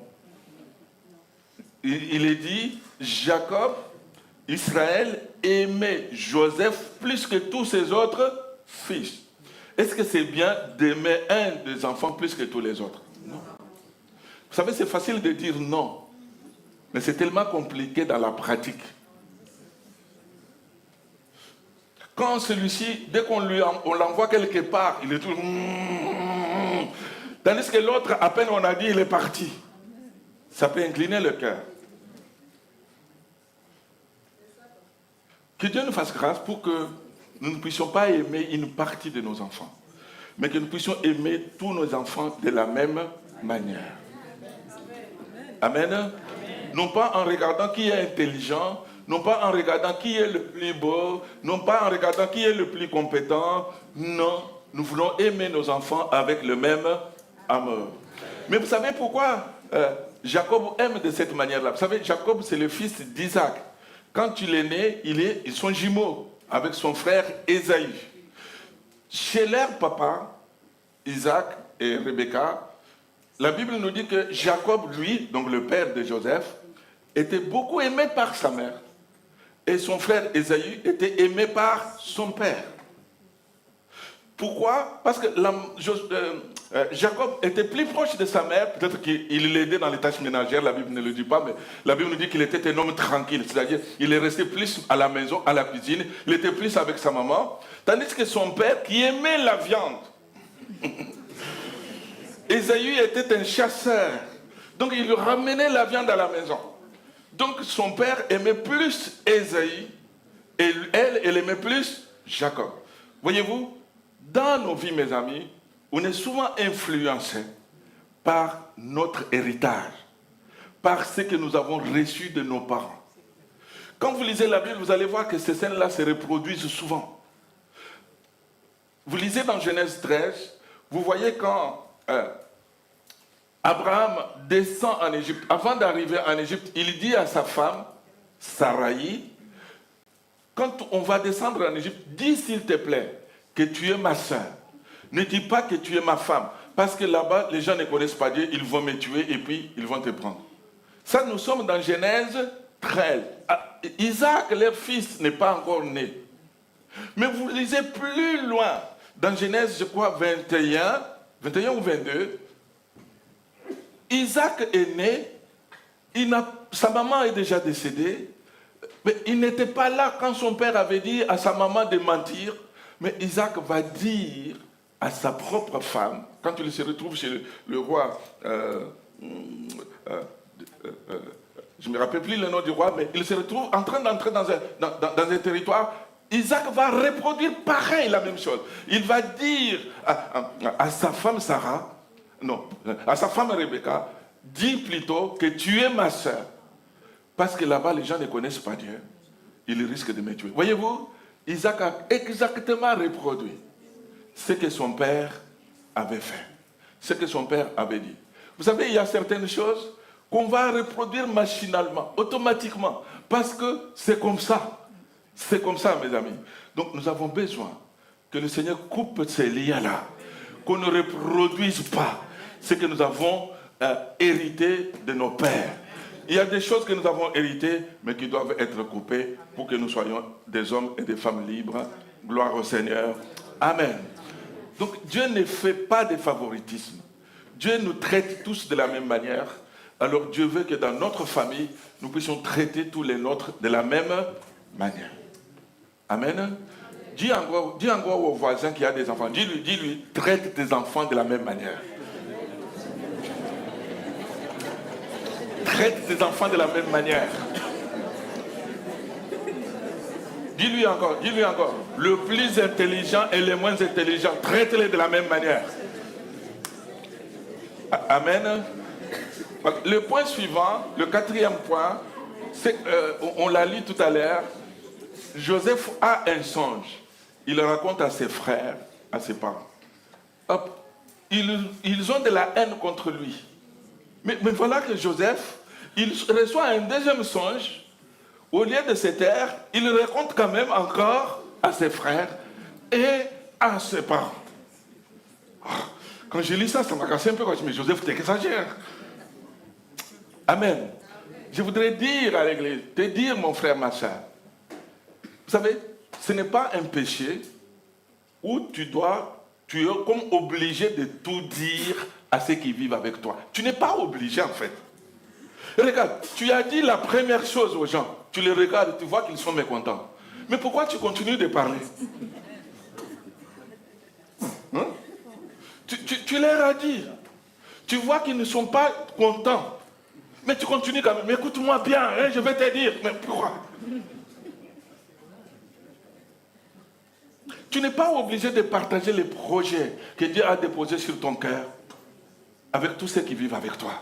S1: Il est dit, Jacob, Israël aimait Joseph plus que tous ses autres fils. Est-ce que c'est bien d'aimer un des enfants plus que tous les autres? Non. Vous savez, c'est facile de dire non, mais c'est tellement compliqué dans la pratique. Quand celui-ci, dès qu'on l'envoie quelque part, il est toujours... Tandis que l'autre, à peine on a dit, il est parti. Ça peut incliner le cœur. Que Dieu nous fasse grâce pour que nous ne puissions pas aimer une partie de nos enfants, mais que nous puissions aimer tous nos enfants de la même manière. Amen. Amen. Non pas en regardant qui est intelligent, non pas en regardant qui est le plus beau, non pas en regardant qui est le plus compétent. Non, nous voulons aimer nos enfants avec le même amour. Mais vous savez pourquoi Jacob aime de cette manière-là? Vous savez, Jacob, c'est le fils d'Isaac. Quand il est né, ils sont jumeaux avec son frère Ésaü. Chez leur papa, Isaac et Rebecca, la Bible nous dit que Jacob, lui, donc le père de Joseph, était beaucoup aimé par sa mère. Et son frère Ésaü était aimé par son père. Pourquoi? Parce que Jacob était plus proche de sa mère, peut-être qu'il l'aidait dans les tâches ménagères, la Bible ne le dit pas, mais la Bible nous dit qu'il était un homme tranquille, c'est-à-dire il est resté plus à la maison, à la cuisine, il était plus avec sa maman, tandis que son père, qui aimait la viande, Ésaü était un chasseur, donc il lui ramenait la viande à la maison. Donc son père aimait plus Ésaü, et elle aimait plus Jacob. Voyez-vous, dans nos vies, mes amis, on est souvent influencé par notre héritage, par ce que nous avons reçu de nos parents. Quand vous lisez la Bible, vous allez voir que ces scènes-là se reproduisent souvent. Vous lisez dans Genèse 13, vous voyez quand Abraham descend en Égypte. Avant d'arriver en Égypte, il dit à sa femme, Sarai, quand on va descendre en Égypte, dis s'il te plaît que tu es ma soeur. Ne dis pas que tu es ma femme. Parce que là-bas, les gens ne connaissent pas Dieu, ils vont me tuer et puis ils vont te prendre. Ça, nous sommes dans Genèse 13. Isaac, leur fils, n'est pas encore né. Mais vous lisez plus loin, dans Genèse, je crois, 21 ou 22, Isaac est né, sa maman est déjà décédée, mais il n'était pas là quand son père avait dit à sa maman de mentir, mais Isaac va dire à sa propre femme, quand il se retrouve chez le roi, je ne me rappelle plus le nom du roi, mais il se retrouve en train d'entrer dans un territoire. Isaac va reproduire pareil la même chose. Il va dire à sa femme Sarah, non, à sa femme Rebecca, dis plutôt que tu es ma soeur. Parce que là-bas, les gens ne connaissent pas Dieu. Ils risquent de me tuer. Voyez-vous, Isaac a exactement reproduit ce que son père avait fait, ce que son père avait dit. Vous savez, il y a certaines choses qu'on va reproduire machinalement, automatiquement, parce que c'est comme ça. C'est comme ça, mes amis. Donc, nous avons besoin que le Seigneur coupe ces liens-là, qu'on ne reproduise pas ce que nous avons hérité de nos pères. Il y a des choses que nous avons héritées, mais qui doivent être coupées pour que nous soyons des hommes et des femmes libres. Gloire au Seigneur. Amen. Donc, Dieu ne fait pas de favoritisme. Dieu nous traite tous de la même manière. Alors, Dieu veut que dans notre famille, nous puissions traiter tous les nôtres de la même manière. Amen. Dis encore au voisin qui a des enfants, dis-lui, traite tes enfants de la même manière. Traite tes enfants de la même manière. Dis-lui encore, le plus intelligent et le moins intelligent, traite-les de la même manière. Amen. Le point suivant, le quatrième point, c'est, on l'a lu tout à l'heure, Joseph a un songe. Il le raconte à ses frères, à ses parents. Hop. Ils ont de la haine contre lui. Mais voilà que Joseph, il reçoit un deuxième songe. Au lieu de se taire, il le raconte quand même encore à ses frères et à ses parents. Quand je lis ça, ça m'a cassé un peu. Mais Joseph, t'exagères. Amen. Je voudrais dire à l'église, te dire, mon frère, ma soeur, vous savez, ce n'est pas un péché où tu es comme obligé de tout dire à ceux qui vivent avec toi. Tu n'es pas obligé en fait. Regarde, tu as dit la première chose aux gens, tu les regardes, tu vois qu'ils sont mécontents. Mais pourquoi tu continues de parler? Hein? Tu leur as dit, tu vois qu'ils ne sont pas contents, mais tu continues quand même. Mais écoute-moi bien, hein, je vais te dire, mais pourquoi? Tu n'es pas obligé de partager les projets que Dieu a déposés sur ton cœur avec tous ceux qui vivent avec toi.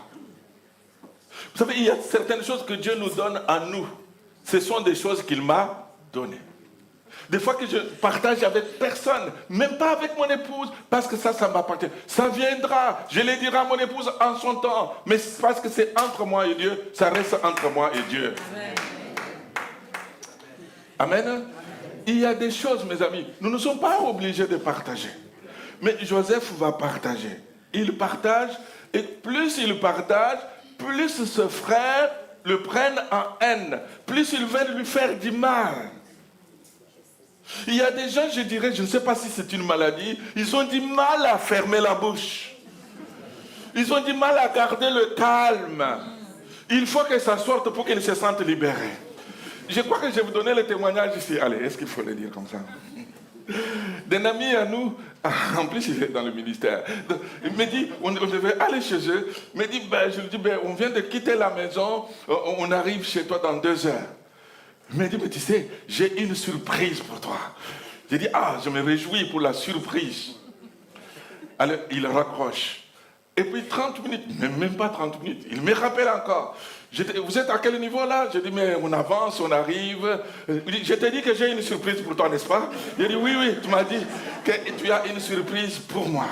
S1: Vous savez, il y a certaines choses que Dieu nous donne à nous. Ce sont des choses qu'il m'a données. Des fois que je partage avec personne, même pas avec mon épouse, parce que ça m'appartient. Ça viendra, je le dirai à mon épouse en son temps, mais parce que c'est entre moi et Dieu, ça reste entre moi et Dieu. Amen. Amen. Il y a des choses, mes amis, nous ne sommes pas obligés de partager. Mais Joseph va partager. Il partage, et plus il partage, plus ses frères le prennent en haine, plus ils veulent lui faire du mal. Il y a des gens, je dirais, je ne sais pas si c'est une maladie, ils ont du mal à fermer la bouche. Ils ont du mal à garder le calme. Il faut que ça sorte pour qu'ils se sentent libérés. Je crois que je vais vous donner le témoignage ici. Allez, est-ce qu'il faut le dire comme ça? D'un ami à nous, en plus il est dans le ministère, il me dit, on devait aller chez eux, il me dit, je lui dis, on vient de quitter la maison, on arrive chez toi dans 2 heures. Il me dit, mais tu sais, j'ai une surprise pour toi. J'ai dit, je me réjouis pour la surprise. Alors il raccroche. Et puis 30 minutes, mais même pas 30 minutes, il me rappelle encore. Vous êtes à quel niveau là? Je dis, mais on avance, on arrive. Il dit, je t'ai dit que j'ai une surprise pour toi, n'est-ce pas? Il dit, oui, tu m'as dit que tu as une surprise pour moi.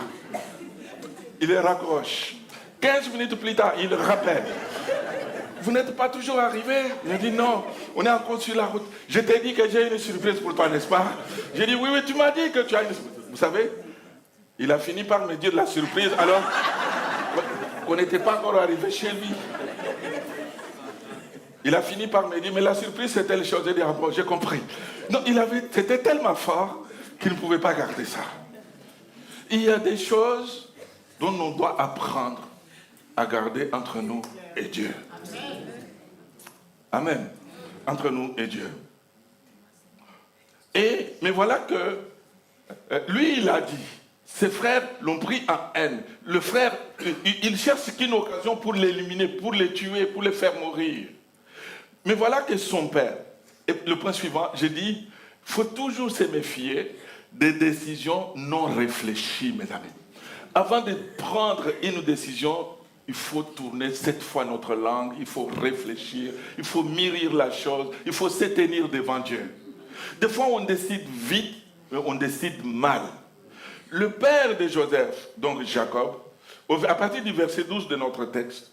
S1: Il raccroche. 15 minutes plus tard, il rappelle. Vous n'êtes pas toujours arrivé? Il dit, non, on est encore sur la route. Je t'ai dit que j'ai une surprise pour toi, n'est-ce pas? J'ai dit, oui, tu m'as dit que tu as une surprise. Vous savez, il a fini par me dire la surprise, alors qu'on n'était pas encore arrivé chez lui. Il a fini par me dire, mais la surprise, c'est telle chose. J'ai dit, ah bon, j'ai compris. Non, c'était tellement fort qu'il ne pouvait pas garder ça. Il y a des choses dont on doit apprendre à garder entre nous et Dieu. Amen. Entre nous et Dieu. Mais voilà que lui, il a dit, ses frères l'ont pris en haine. Le frère, il cherche qu'une occasion pour l'éliminer, pour les tuer, pour les faire mourir. Mais voilà que son père, et le point suivant, j'ai dit, il faut toujours se méfier des décisions non réfléchies, mes amis. Avant de prendre une décision, il faut tourner 7 fois notre langue, il faut réfléchir, il faut mûrir la chose, il faut se tenir devant Dieu. Des fois, on décide vite, mais on décide mal. Le père de Joseph, donc Jacob, à partir du verset 12 de notre texte,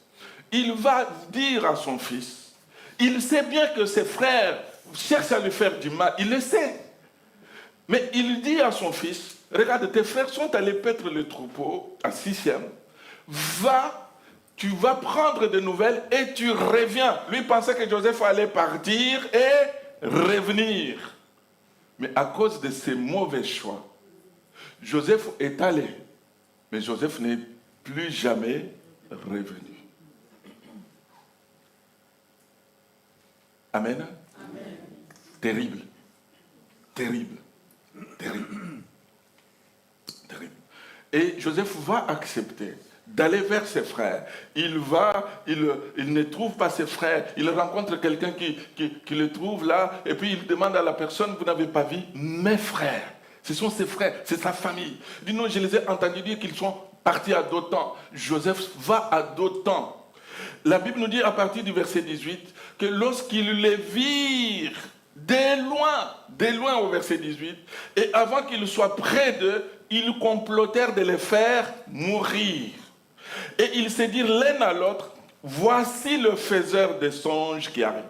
S1: il va dire à son fils, il sait bien que ses frères cherchent à lui faire du mal, il le sait. Mais il dit à son fils, regarde, tes frères sont allés paître le troupeau à Sichem, va, tu vas prendre des nouvelles et tu reviens. Lui pensait que Joseph allait partir et revenir. Mais à cause de ses mauvais choix, Joseph est allé, mais Joseph n'est plus jamais revenu. Amen. Amen. Terrible. Terrible. Terrible. Terrible. Et Joseph va accepter d'aller vers ses frères. Il ne trouve pas ses frères. Il rencontre quelqu'un qui le trouve là, et puis il demande à la personne, vous n'avez pas vu mes frères? Ce sont ses frères, c'est sa famille. Il dit non, je les ai entendus dire qu'ils sont partis à Dothan. Joseph va à Dothan. La Bible nous dit à partir du verset 18 que lorsqu'ils les virent de loin au verset 18, et avant qu'ils soient près d'eux, ils complotèrent de les faire mourir. Et ils se dirent l'un à l'autre, voici le faiseur des songes qui arrive.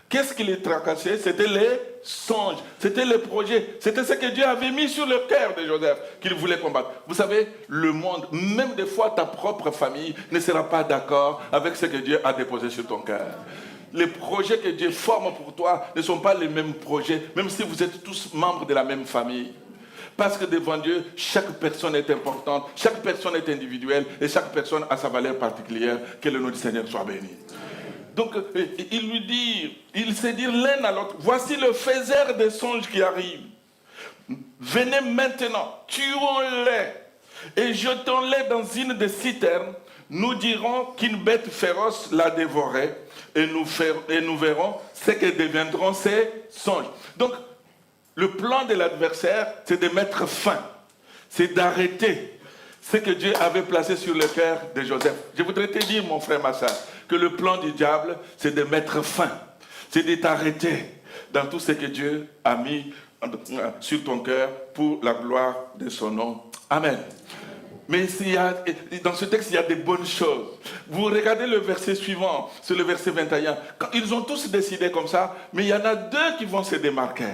S1: Qu'est-ce qui les tracassait? C'était les songes, c'était les projets, c'était ce que Dieu avait mis sur le cœur de Joseph qu'il voulait combattre. Vous savez, le monde, même des fois ta propre famille, ne sera pas d'accord avec ce que Dieu a déposé sur ton cœur. Les projets que Dieu forme pour toi ne sont pas les mêmes projets, même si vous êtes tous membres de la même famille. Parce que devant Dieu, chaque personne est importante, chaque personne est individuelle et chaque personne a sa valeur particulière. Que le nom du Seigneur soit béni. Donc, il se dit l'un à l'autre, voici le faiseur des songes qui arrive. Venez maintenant, tuons-les et jetons-les dans une des citernes. Nous dirons qu'une bête féroce l'a dévoré et nous verrons ce que deviendront ces songes. Donc, le plan de l'adversaire, c'est de mettre fin, c'est d'arrêter ce que Dieu avait placé sur le cœur de Joseph. Je voudrais te dire, mon frère, ma soeur, que le plan du diable, c'est de mettre fin, c'est de t'arrêter dans tout ce que Dieu a mis sur ton cœur pour la gloire de son nom. Amen. Mais dans ce texte, il y a des bonnes choses. Vous regardez le verset suivant, c'est le verset 21. Ils ont tous décidé comme ça, mais il y en a 2 qui vont se démarquer.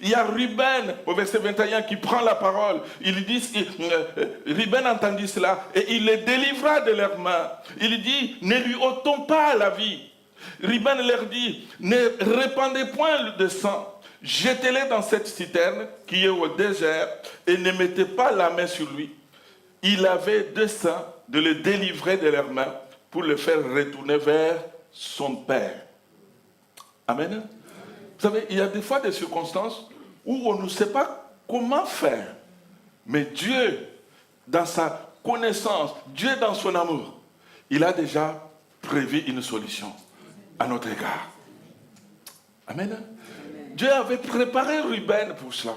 S1: Il y a Ruben, au verset 21, qui prend la parole. Ruben entendit cela et il les délivra de leurs mains. Il dit, ne lui ôtons pas la vie. Ruben leur dit, ne répandez point de sang. Jetez-les dans cette citerne qui est au désert et ne mettez pas la main sur lui. Il avait dessein de le délivrer de leurs mains pour le faire retourner vers son père. Amen. Vous savez, il y a des fois des circonstances où on ne sait pas comment faire. Mais Dieu, dans sa connaissance, Dieu dans son amour, il a déjà prévu une solution à notre égard. Amen. Amen. Dieu avait préparé Ruben pour cela.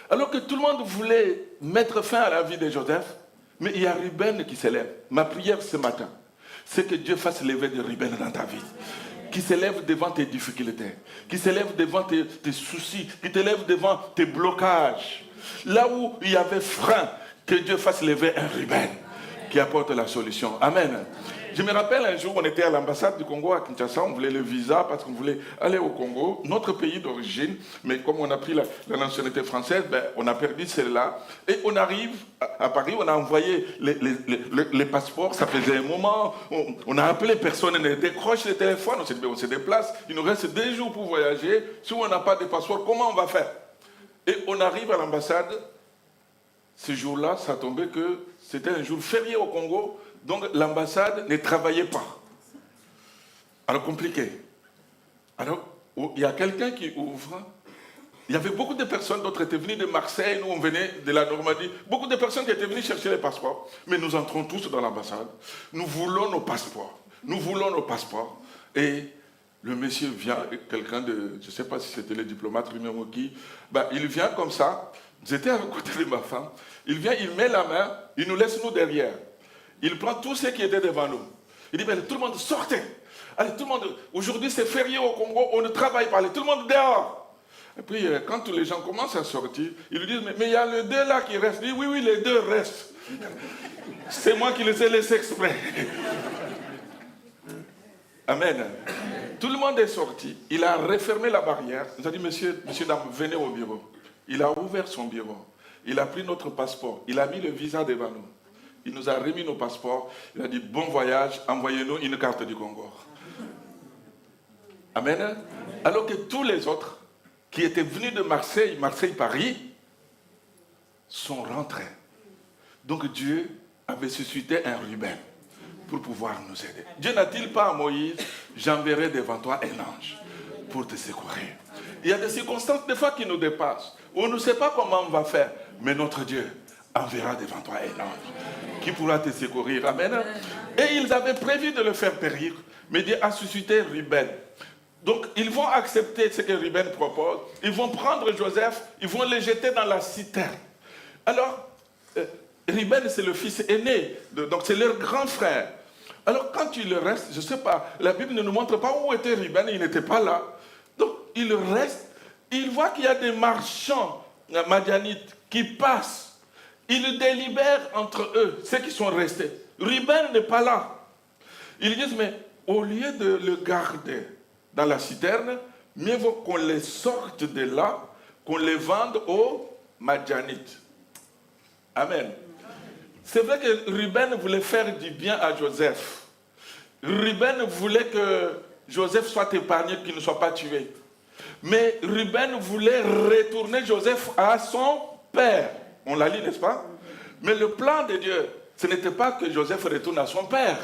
S1: Alors que tout le monde voulait mettre fin à la vie de Joseph, Mais il y a Ruben qui s'élève. Ma prière ce matin, c'est que Dieu fasse lever des Ruben dans ta vie. Qui s'élève devant tes difficultés, qui s'élève devant tes soucis, qui t'élève devant tes blocages. Là où il y avait frein, que Dieu fasse lever un Ruben qui apporte la solution. Amen. Je me rappelle un jour, on était à l'ambassade du Congo à Kinshasa, on voulait le visa parce qu'on voulait aller au Congo, notre pays d'origine, mais comme on a pris la nationalité française, on a perdu celle-là. Et on arrive à Paris, on a envoyé les passeports, ça faisait un moment, on a appelé, personne ne décroche le téléphone, on s'est dit, on se déplace, il nous reste 2 jours pour voyager, si on n'a pas de passeport, comment on va faire? Et on arrive à l'ambassade, ce jour-là, ça tombait que c'était un jour férié au Congo, donc l'ambassade ne travaillait pas. Alors compliqué. Alors il y a quelqu'un qui ouvre. Il y avait beaucoup de personnes, d'autres étaient venues de Marseille, nous on venait de la Normandie. Beaucoup de personnes qui étaient venues chercher les passeports. Mais nous entrons tous dans l'ambassade. Nous voulons nos passeports. Nous voulons nos passeports. Et le monsieur vient, quelqu'un de, je ne sais pas si c'était le diplomate numéro qui, il vient comme ça. J'étais à côté de ma femme. Il vient, il met la main, il nous laisse nous derrière. Il prend tous ceux qui étaient devant nous. Il dit, tout le monde sortez. Allez, tout le monde, aujourd'hui c'est férié au Congo, on ne travaille pas, allez, tout le monde dehors. Et puis, quand tous les gens commencent à sortir, ils lui disent, mais il y a les 2 là qui restent. Il dit, oui, les 2 restent. C'est moi qui les ai laissés exprès. Amen. Tout le monde est sorti. Il a refermé la barrière. Il a dit, monsieur, dame, venez au bureau. Il a ouvert son bureau. Il a pris notre passeport. Il a mis le visa devant nous. Il nous a remis nos passeports. Il a dit, bon voyage, envoyez-nous une carte du Congo. Amen. Alors que tous les autres qui étaient venus de Marseille, Paris, sont rentrés. Donc Dieu avait suscité un Ruben pour pouvoir nous aider. Dieu n'a-t-il pas à Moïse, j'enverrai devant toi un ange pour te secourir. Il y a des circonstances des fois qui nous dépassent. On ne sait pas comment on va faire, mais notre Dieu enverra devant toi un ange qui pourra te secourir. Amen. Et ils avaient prévu de le faire périr, mais Dieu a suscité Ruben. Donc, ils vont accepter ce que Ruben propose. Ils vont prendre Joseph, ils vont le jeter dans la citerne. Alors, Ruben, c'est le fils aîné, donc c'est leur grand frère. Alors, quand il reste, je ne sais pas, la Bible ne nous montre pas où était Ruben, il n'était pas là. Donc, il reste, il voit qu'il y a des marchands madianites qui passent. Ils délibèrent entre eux, ceux qui sont restés. Ruben n'est pas là. Ils disent, mais au lieu de le garder dans la citerne, mieux vaut qu'on les sorte de là, qu'on les vende aux Madianites. Amen. C'est vrai que Ruben voulait faire du bien à Joseph. Ruben voulait que Joseph soit épargné, qu'il ne soit pas tué. Mais Ruben voulait retourner Joseph à son père. On l'a lu, n'est-ce pas? Mais le plan de Dieu, ce n'était pas que Joseph retourne à son père.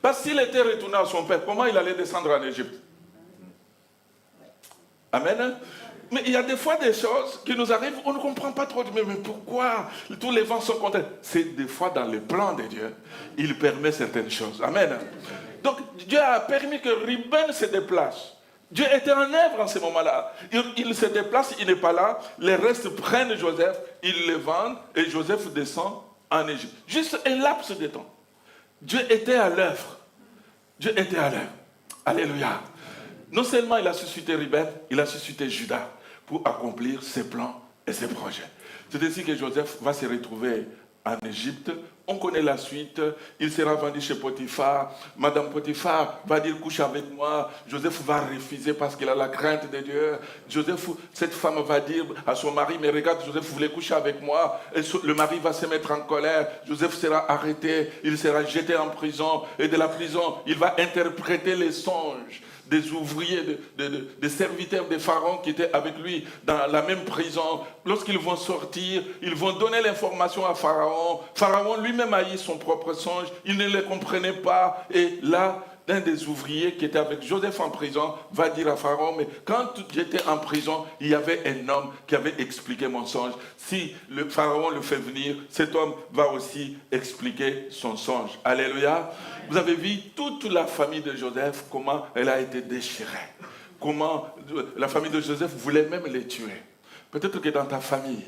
S1: Parce qu'il était retourné à son père, comment il allait descendre en Égypte? Amen. Mais il y a des fois des choses qui nous arrivent, on ne comprend pas trop. Mais pourquoi tous les vents sont contraires? C'est des fois dans le plan de Dieu, il permet certaines choses. Amen. Donc Dieu a permis que Ruben se déplace. Dieu était en œuvre en ce moment-là. Il se déplace, il n'est pas là. Les restes prennent Joseph, ils le vendent et Joseph descend en Égypte. Juste un laps de temps. Dieu était à l'œuvre. Dieu était à l'œuvre. Alléluia. Non seulement il a suscité Ruben, il a suscité Judas pour accomplir ses plans et ses projets. C'est ainsi que Joseph va se retrouver en Égypte. On connaît la suite. Il sera vendu chez Potiphar. Madame Potiphar va dire couche avec moi. Joseph va refuser parce qu'il a la crainte de Dieu. Joseph, cette femme va dire à son mari, mais regarde, Joseph voulait coucher avec moi. Et le mari va se mettre en colère. Joseph sera arrêté. Il sera jeté en prison. Et de la prison, il va interpréter les songes des ouvriers, des serviteurs de Pharaon qui étaient avec lui dans la même prison. Lorsqu'ils vont sortir, ils vont donner l'information à Pharaon. Pharaon lui-même a eu son propre songe, il ne le comprenait pas. Et là, un des ouvriers qui était avec Joseph en prison va dire à Pharaon, mais quand j'étais en prison, il y avait un homme qui avait expliqué mon songe. Si le Pharaon le fait venir, cet homme va aussi expliquer son songe. Alléluia. Vous avez vu toute la famille de Joseph, comment elle a été déchirée. Comment la famille de Joseph voulait même les tuer. Peut-être que dans ta famille,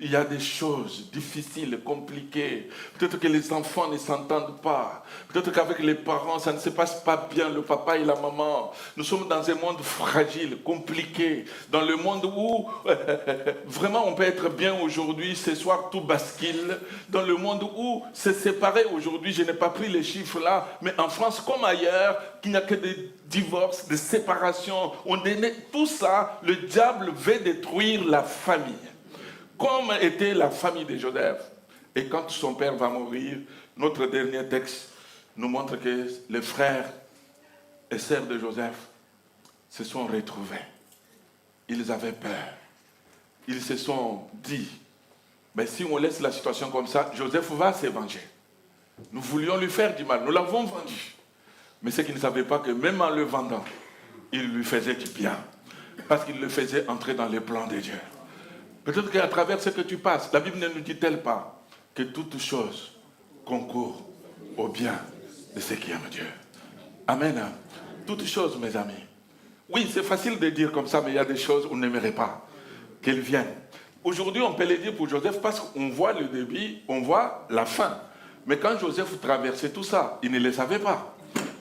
S1: il y a des choses difficiles, compliquées. Peut-être que les enfants ne s'entendent pas. Peut-être qu'avec les parents, ça ne se passe pas bien, le papa et la maman. Nous sommes dans un monde fragile, compliqué, dans le monde où vraiment on peut être bien aujourd'hui, ce soir tout bascule. Dans le monde où c'est séparé aujourd'hui, je n'ai pas pris les chiffres là, mais en France comme ailleurs, qu'il n'y a que des divorces, des séparations, tout ça, le diable veut détruire la famille. Comme était la famille de Joseph. Et quand son père va mourir, notre dernier texte nous montre que les frères et sœurs de Joseph se sont retrouvés. Ils avaient peur. Ils se sont dit, mais si on laisse la situation comme ça, Joseph va se venger. Nous voulions lui faire du mal, nous l'avons vendu. Mais c'est qu'ils ne savaient pas que même en le vendant, il lui faisait du bien. Parce qu'il le faisait entrer dans les plans de Dieu. Peut-être qu'à travers ce que tu passes, la Bible ne nous dit-elle pas que toute chose concourt au bien de ceux qui aiment Dieu. Amen. Toutes choses, mes amis. Oui, c'est facile de dire comme ça, mais il y a des choses où on n'aimerait pas qu'elles viennent. Aujourd'hui, on peut les dire pour Joseph parce qu'on voit le début, on voit la fin. Mais quand Joseph traversait tout ça, il ne le savait pas.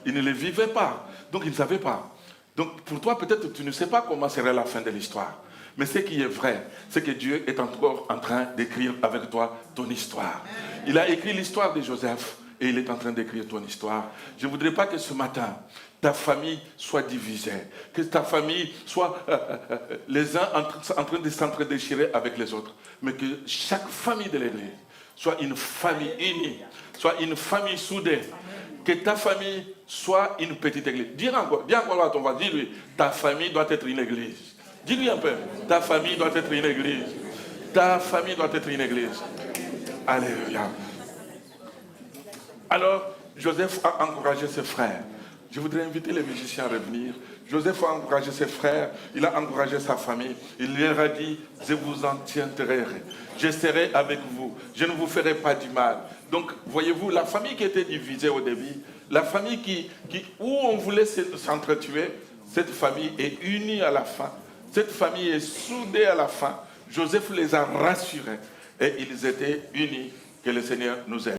S1: Il ne le vivait pas. Donc, il ne savait pas. Donc, pour toi, peut-être tu ne sais pas comment serait la fin de l'histoire. Mais ce qui est vrai, c'est que Dieu est encore en train d'écrire avec toi ton histoire. Il a écrit l'histoire de Joseph et il est en train d'écrire ton histoire. Je ne voudrais pas que ce matin, ta famille soit divisée, que ta famille soit les uns en train de s'entre-déchirer avec les autres, mais que chaque famille de l'Église soit une famille unie, soit une famille soudée, que ta famille soit une petite église. Dis encore à ton voisin, dis-lui, ta famille doit être une église. Dis-lui un peu, ta famille doit être une église. Ta famille doit être une église. Alléluia. Alors, Joseph a encouragé ses frères. Je voudrais inviter les musiciens à revenir. Joseph a encouragé ses frères, il a encouragé sa famille. Il leur a dit, je vous en tiendrai, je serai avec vous, je ne vous ferai pas du mal. Donc, voyez-vous, la famille qui était divisée au début, la famille où on voulait s'entretuer, cette famille est unie à la fin. Cette famille est soudée à la fin. Joseph les a rassurés et ils étaient unis. Que le Seigneur nous aide.